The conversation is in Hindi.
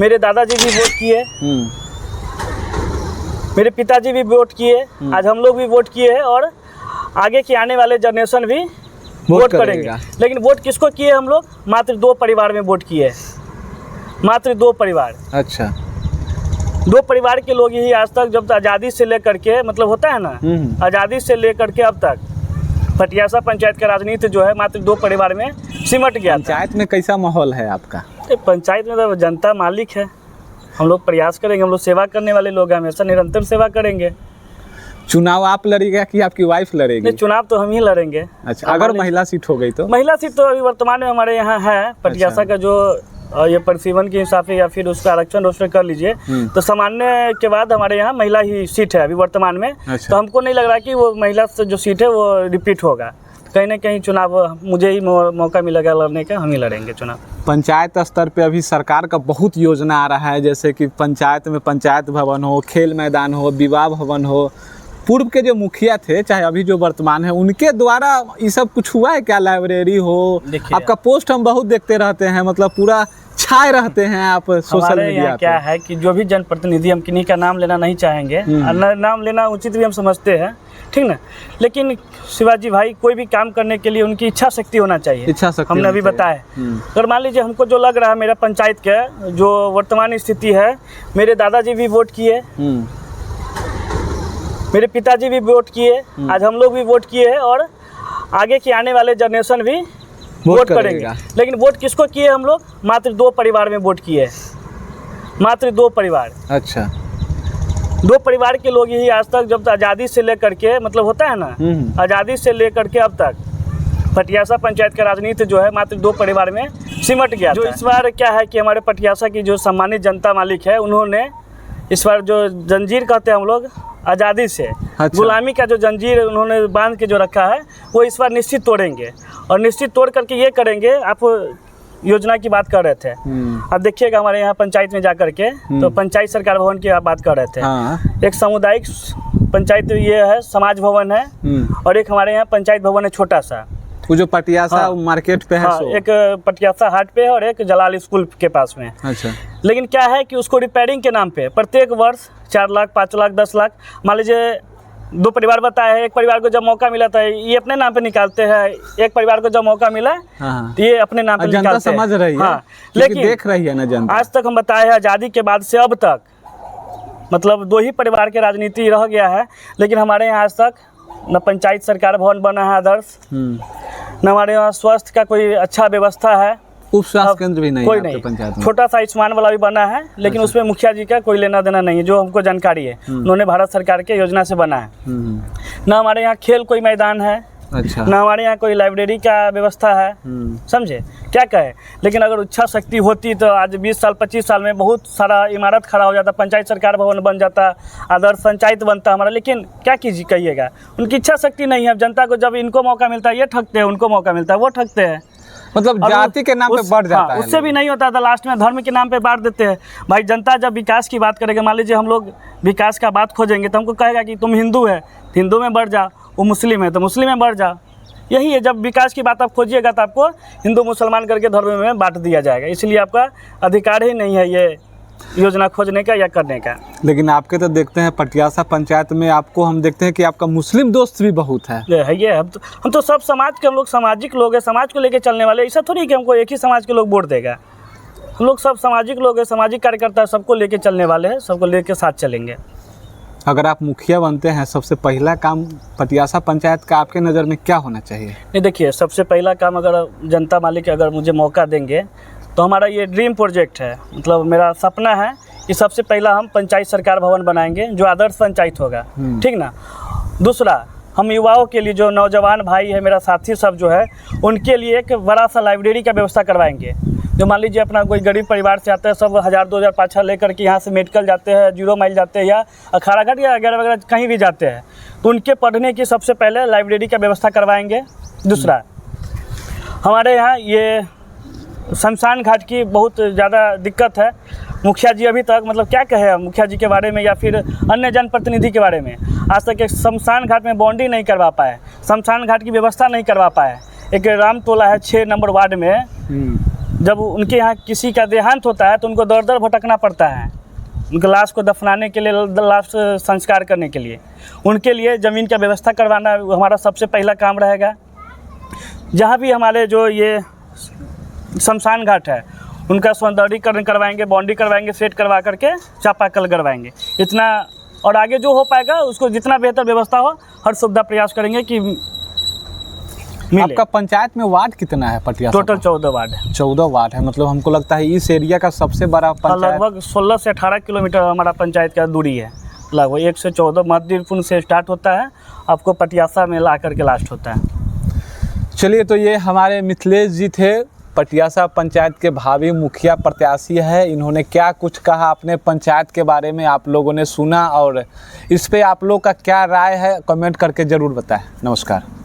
मेरे दादाजी भी वोट किए, मेरे पिताजी भी वोट किए, आज हम लोग भी वोट किए हैं और आगे के आने वाले जनरेशन भी वोट करेंगे। लेकिन वोट किसको किए हम लोग? मात्र 2 परिवार में वोट किए, मात्र 2 परिवार। अच्छा, 2 परिवार के लोग ही आज तक, जब आज़ादी से लेकर के, मतलब होता है ना, आज़ादी से लेकर के अब तक पटियासा पंचायत का राजनीति जो है मात्र 2 परिवार में सिमट गया। पंचायत में कैसा माहौल है आपका? पंचायत में तो जनता मालिक है, हम लोग प्रयास करेंगे, हम लोग सेवा करने वाले लोग हैं, हमेशा निरंतर सेवा करेंगे। चुनाव आप लड़ेगा कि आपकी वाइफ लड़ेगी? नहीं, चुनाव तो हम ही लड़ेंगे। अच्छा, अगर महिला सीट हो गई तो? महिला सीट तो अभी वर्तमान में हमारे यहाँ है। पटियासा का जो ये परिसीमन के हिसाब से या फिर उसका आरक्षण रोस्टर कर लीजिए, तो सामान्य के बाद हमारे यहाँ महिला ही सीट है अभी वर्तमान में। तो हमको नहीं लग रहा कि वो महिला से जो सीट है वो रिपीट होगा। कहीं ना कहीं चुनाव मुझे ही मौका मिलेगा लड़ने का, हम ही लड़ेंगे चुनाव। पंचायत स्तर पे अभी सरकार का बहुत योजना आ रहा है, जैसे कि पंचायत में पंचायत भवन हो, खेल मैदान हो, विवाह भवन हो। पूर्व के जो मुखिया थे, चाहे अभी जो वर्तमान है, उनके द्वारा ये सब कुछ हुआ है क्या? लाइब्रेरी हो, आपका पोस्ट हम बहुत देखते रहते हैं, मतलब पूरा छाए रहते हैं आप सोशल मीडिया पे। क्या है कि जो भी जनप्रतिनिधि, हम किन्हीं का नाम लेना नहीं चाहेंगे, नाम लेना उचित भी हम समझते हैं, ठीक ना, लेकिन शिवाजी भाई कोई भी काम करने के लिए उनकी इच्छा शक्ति होना चाहिए। इच्छा शक्ति हमने अभी बताया। अगर मान लीजिए हमको जो लग रहा है, मेरा पंचायत के जो वर्तमान स्थिति है, मेरे दादाजी भी वोट किए, मेरे पिताजी भी वोट किए, आज हम लोग भी वोट किए हैं और आगे के आने वाले जनरेशन भी वोट करेंगे। लेकिन वोट किसको किए हम लोग? मात्र 2 परिवार में वोट किए, मात्र 2 परिवार। अच्छा, 2 परिवार के लोग ही आज तक, जब आज़ादी से लेकर के, मतलब होता है ना, आज़ादी से लेकर के अब तक पटियासा पंचायत का राजनीति जो है मात्र 2 परिवार में सिमट गया। जो इस बार क्या है कि हमारे पटियासा की जो सम्मानित जनता मालिक है, उन्होंने इस बार जो जंजीर कहते हैं हम लोग आज़ादी से, गुलामी का जो जंजीर उन्होंने बांध के जो रखा है, वो इस बार निश्चित तोड़ेंगे और निश्चित तोड़ करके ये करेंगे। आप योजना की बात कर रहे थे, अब देखिएगा हमारे यहाँ पंचायत में जाकर के, तो पंचायत सरकार भवन की आप बात कर रहे थे। एक सामुदायिक पंचायत ये है, समाज भवन है, और एक हमारे यहाँ पंचायत भवन है छोटा सा, वो जो पटियासा मार्केट पे है। एक पटियासा हाट पे है और एक जलाल स्कूल के पास में। अच्छा, लेकिन लेकिन क्या है कि उसको रिपेयरिंग के नाम पे प्रत्येक वर्ष 4 लाख, 5 लाख, 10 लाख, मान लीजिए 2 परिवार बताया है, एक परिवार को जब मौका मिला था ये अपने नाम पे निकालते हैं, एक परिवार को जब मौका मिला तो ये अपने नाम पे निकालते हैं। जनता समझ रही है, लेकिन देख रही है ना जनता। आज तक हम बताए हैं, आज़ादी के बाद से अब तक मतलब 2 ही परिवार के राजनीति रह गया है, लेकिन हमारे यहाँ आज तक न पंचायत सरकार भवन बना है आदर्श, न हमारे यहाँ स्वास्थ्य का कोई अच्छा व्यवस्था है, उप स्वास्थ्य केंद्र भी नहीं, कोई नहीं, पंचायत में छोटा सा आयुष्मान वाला भी बना है, लेकिन उसमें मुखिया जी का कोई लेना देना नहीं है, जो हमको जानकारी है। उन्होंने भारत सरकार के योजना से बना है। न हमारे यहाँ खेल कोई मैदान है, अच्छा, न हमारे यहाँ कोई लाइब्रेरी का व्यवस्था है, समझे क्या कहे। लेकिन अगर इच्छा शक्ति होती तो आज 20 साल 25 साल में बहुत सारा इमारत खड़ा हो जाता, पंचायत सरकार भवन बन जाता, आदर्श पंचायत बनता हमारा। लेकिन क्या कीजिए, कहिएगा, उनकी इच्छा शक्ति नहीं है। जनता को जब इनको मौका मिलता है ये ठगते हैं, उनको मौका मिलता है वो ठगते हैं। मतलब जाति के नाम पे बढ़ जाता है। उससे भी नहीं होता था, लास्ट में धर्म के नाम पे बांट देते हैं। भाई जनता जब विकास की बात करेगा, मान लीजिए हम लोग विकास का बात खोजेंगे तो हमको कहेगा कि तुम हिंदू है, हिंदू में बढ़ जाओ, वो मुस्लिम है तो मुस्लिम में बढ़ जाओ। यही है, जब विकास की बात आप खोजिएगा तो आपको हिंदू मुसलमान करके धर्म में बांट दिया जाएगा। इसलिए आपका अधिकार ही नहीं है ये योजना खोजने का या करने का। लेकिन आपके तो देखते हैं पटियासा पंचायत में आपको हम देखते हैं कि आपका मुस्लिम दोस्त भी बहुत है। ये हम तो सब समाज के, हम लोग सामाजिक लोग हैं, समाज को लेके चलने वाले। ऐसा थोड़ी कि हमको एक ही समाज के लोग वोट देगा, हम लोग सब सामाजिक लोग हैं, सामाजिक कार्यकर्ता, सबको लेके चलने वाले हैं, सबको लेके साथ चलेंगे। अगर आप मुखिया बनते हैं, सबसे पहला काम पटियासा पंचायत का आपके नज़र में क्या होना चाहिए? नहीं देखिए, सबसे पहला काम अगर जनता मालिक अगर मुझे मौका देंगे तो हमारा ये ड्रीम प्रोजेक्ट है, मतलब मेरा सपना है कि सबसे पहला हम पंचायत सरकार भवन बनाएंगे जो आदर्श पंचायत होगा, ठीक ना। दूसरा, हम युवाओं के लिए, जो नौजवान भाई है, मेरा साथी सब जो है, उनके लिए एक बड़ा सा लाइब्रेरी का व्यवस्था करवाएंगे। जो मान लीजिए अपना कोई गरीब परिवार से आते हैं, सब 1000 2000 5,000 लेकर के यहाँ से मेडिकल जाते हैं, 0 माइल जाते हैं या अखाड़ाघाट या वगैरह वगैरह कहीं भी जाते हैं, तो उनके पढ़ने की सबसे पहले लाइब्रेरी का व्यवस्था करवाएंगे। दूसरा, हमारे यहाँ ये शमशान घाट की बहुत ज़्यादा दिक्कत है। मुखिया जी अभी तक, मतलब क्या कहे मुखिया जी के बारे में या फिर अन्य जनप्रतिनिधि के बारे में, आज तक एक शमशान घाट में बाउंड्री नहीं करवा पाए, शमशान घाट की व्यवस्था नहीं करवा पाए। एक राम टोला है 6 नंबर वार्ड में, जब उनके यहाँ किसी का देहांत होता है तो उनको दर दर भटकना पड़ता है उनके लाश को दफनाने के लिए, लाश संस्कार करने के लिए। उनके लिए ज़मीन का व्यवस्था करवाना हमारा सबसे पहला काम रहेगा। जहाँ भी हमारे जो ये शमशान घाट है उनका सौंदर्यीकरण करवाएंगे, बाउंड्री करवाएंगे, सेट करवा करके चापाकल करवाएंगे। इतना, और आगे जो हो पाएगा उसको जितना बेहतर व्यवस्था हो हर सुविधा प्रयास करेंगे कि मिले। आपका पंचायत में वार्ड कितना है पटियासा? टोटल 14 वार्ड है। 14 वार्ड है, मतलब हमको लगता है इस एरिया का सबसे बड़ा पंचायत। लगभग 16 से 18 किलोमीटर हमारा पंचायत का दूरी है। लगभग 1 से 14 मध्यपुर से स्टार्ट होता है, आपको पटियासा में ला करके लास्ट होता है। चलिए, तो ये हमारे मिथिलेश जी थे, पटियासा पंचायत के भावी मुखिया प्रत्याशी है। इन्होंने क्या कुछ कहा अपने पंचायत के बारे में आप लोगों ने सुना, और इस पे आप लोग का क्या राय है कमेंट करके ज़रूर बताएं। नमस्कार।